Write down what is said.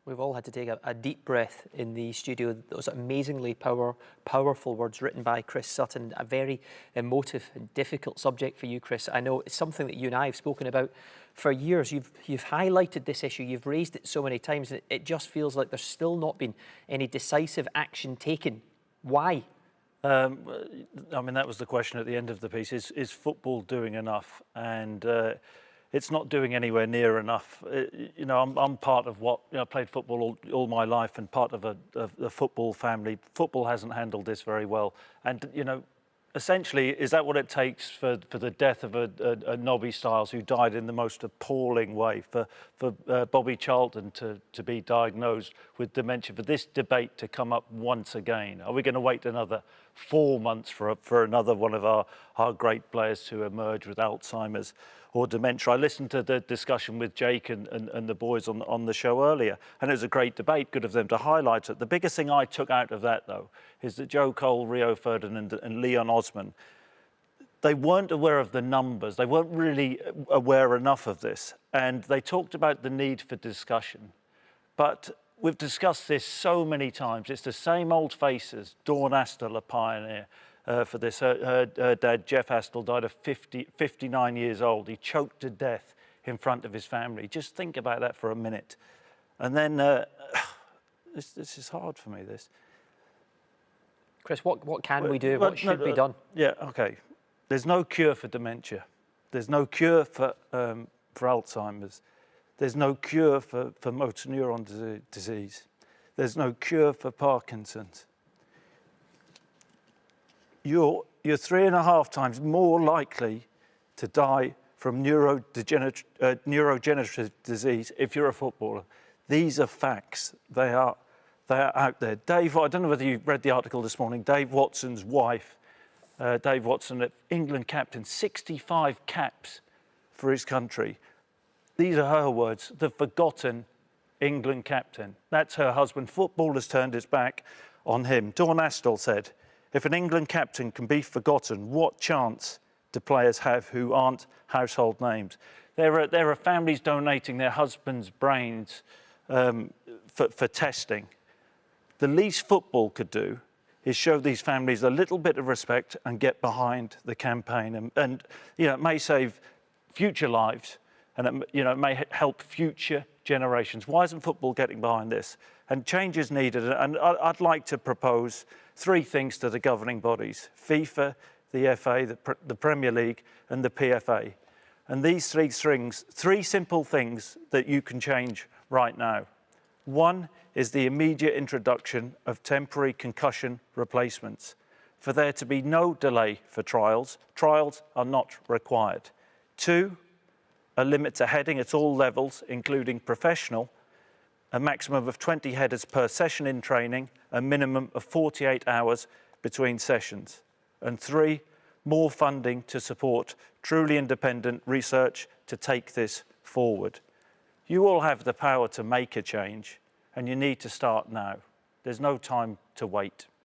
We've all had to take a deep breath in the studio. Those amazingly powerful words written by Chris Sutton. A very emotive and difficult subject for you, Chris. I know it's something that you and I have spoken about for years. You've highlighted this issue. You've raised it so many times. And it just feels like there's still not been any decisive action taken. Why? I mean, that was the question at the end of the piece. Is football doing enough? And it's not doing anywhere near enough. You know, I'm part of what, you know, I played football all my life and part of a football family. Football hasn't handled this very well. And, you know, essentially, is that what it takes for the death of a Nobby Stiles, who died in the most appalling way, for Bobby Charlton to be diagnosed with dementia, for this debate to come up once again? Are we going to wait another 4 months for another one of our great players to emerge with Alzheimer's or dementia? I listened to the discussion with Jake and the boys on the show earlier, and it was a great debate, good of them to highlight it. The biggest thing I took out of that, though, is that Joe Cole, Rio Ferdinand and Leon Osman, they weren't aware of the numbers. They weren't really aware enough of this, and they talked about the need for discussion. But we've discussed this so many times. It's the same old faces. Dawn Astle, a pioneer for this. Her dad, Jeff Astle, died at 59 years old. He choked to death in front of his family. Just think about that for a minute. And then, this is hard for me, this. Chris, what can we do? What should be done? Yeah, okay. There's no cure for dementia. There's no cure for Alzheimer's. There's no cure for motor neuron disease. There's no cure for Parkinson's. You're 3.5 times more likely to die from neurodegenerative disease if you're a footballer. These are facts. They are out there. Dave, I don't know whether you read the article this morning. Dave Watson's wife, Dave Watson, England captain, 65 caps for his country. These are her words, the forgotten England captain. That's her husband. Football has turned its back on him. Dawn Astle said, if an England captain can be forgotten, what chance do players have who aren't household names? There are families donating their husbands' brains for testing. The least football could do is show these families a little bit of respect and get behind the campaign. And you know, it may save future lives, and it may help future generations. Why isn't football getting behind this? And change is needed. And I'd like to propose 3 things to the governing bodies: FIFA, the FA, the Premier League, and the PFA. And these 3 simple things that you can change right now. One is the immediate introduction of temporary concussion replacements. For there to be no delay for trials. Trials are not required. 2, a limit to heading at all levels, including professional, a maximum of 20 headers per session in training, a minimum of 48 hours between sessions. And 3, more funding to support truly independent research to take this forward. You all have the power to make a change, and you need to start now. There's no time to wait.